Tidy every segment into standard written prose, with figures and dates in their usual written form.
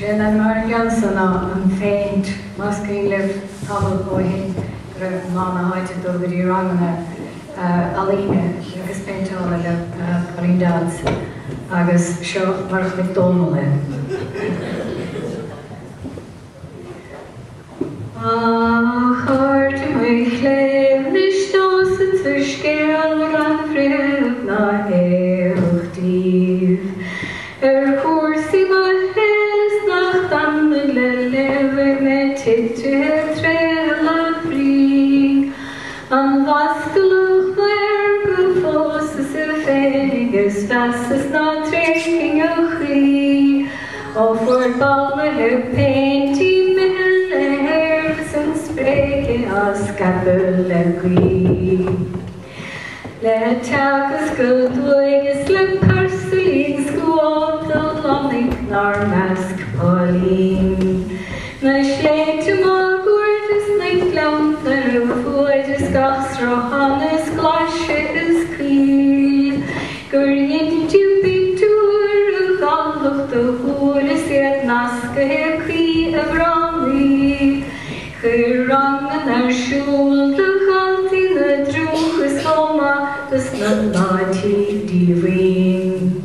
Sin an mar Johnson an Phéint mascíileh tabal bóhin mhná háite dógadí rangana Ealaíon agus peintéireachta le Parídád agus seo mar chuid Dhonail. Chuirde mé chléim nis nósan sa scéal an phríomh ná éachtaíomh. Cuasaí má héas nach damna le leibh me tithe tréal a bhrí. An bhascalach léir go fósa sa fégus fesas ná tréking a chuí. Ó fuair balmathe Phéintí Breaking us scabble and green. Let us go doing a slim parceling school the lonely nor mask Pauline. My slate to more gorgeous night lamp the gorgeous goths rohannes glashes queen. Guryin to be tour of all of the whole is yet naska queen of Romney. Rang an shaol the halti the drochus homa the snati divine.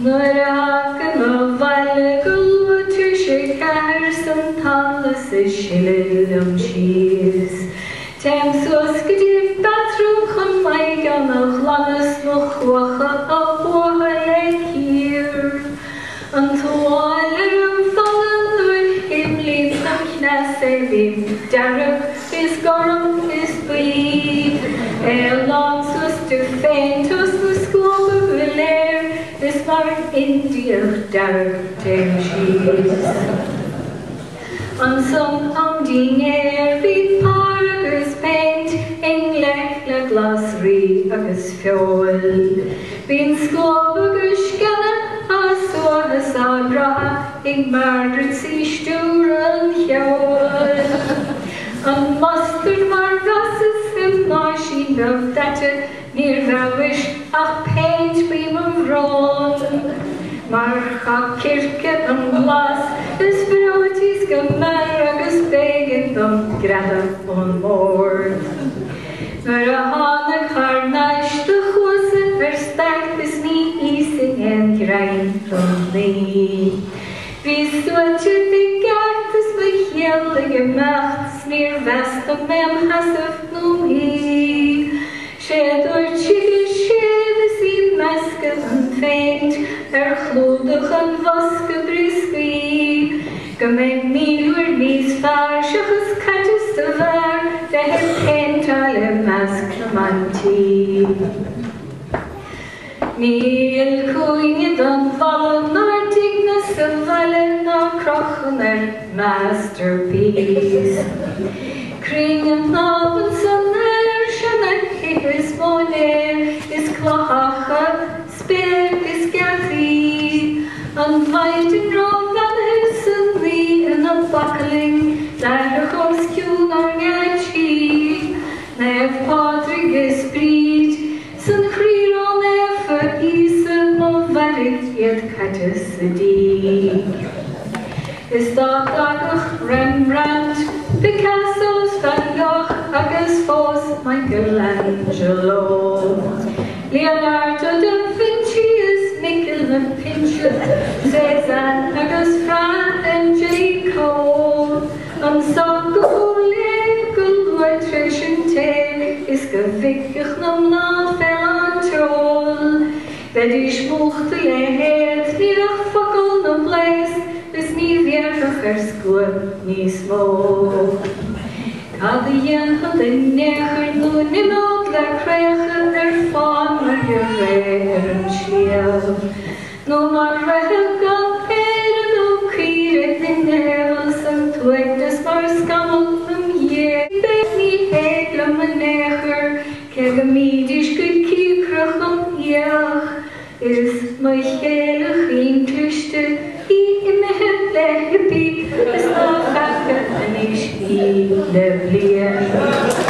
Narakan of Valagul to shakers and talas shililum cheese. Temsuskidi bathroom con my gun of lanas mochwacha of warhalekir. Until all Saving Derek is gone is bleed. Ealaíon to Phéint us the school of Air is mark India Derek cheese. On some pounding air be agus Phéint eile le glossary agus shaol. Being school agus scanna as abraha ig mardred si stúral shaol. An mustard mar rasses im náisín of datte níor bheis ach Phéint bím an bhrán. Mar cha circe an glas is bhrótís go mar agus bégan dom grada an mór. Mar a hánach haar náis de chuasa stark is ní ísing en grain from thee. Bhís suaite big gartas my chéalaige macht sníor vesta mem hasaf nó hí. Sé dúir tíige sévis í mesca an Phéint chlódach an vasca briscaí. Go méid míúir níos fearr seachas caite sa bhar de head Phéint le mesc na mantí. Níl cúine don bhalan nar digna sa bhaile ná crochan masterpiece. Cring an nában san sinna is mónéir is clochacha spéir is gathí. An bhaid an rómhanna san lí in an bacaling leir chus ciún ar gáití. Nef Pádraig is bríd san chríron Isa mo varig iad caite sa dí. Is dagach Rembrandt, Picasso's Van Gogh agus fós Michelangelo. Leonardo da Vinci is Michelangelo, Cézanne agus Fra and Jaco. An song go legal trisinte is go vigach na mhná fel an troll. Bedi smochte le head níach fakul na place is ní bhearchach scoil níos mó. Cad dhéan had in nechar nó nimod le creachan fáin mar réir an síal. No mar réil gan péir nó círe in nehels an tuigtas mar scamal am hé. Beth ní héad le man nechar ke go mídis go cícrach am iach. Is my chéalach ín tuiste í imethe le hippí is ná fecha an is í le blian.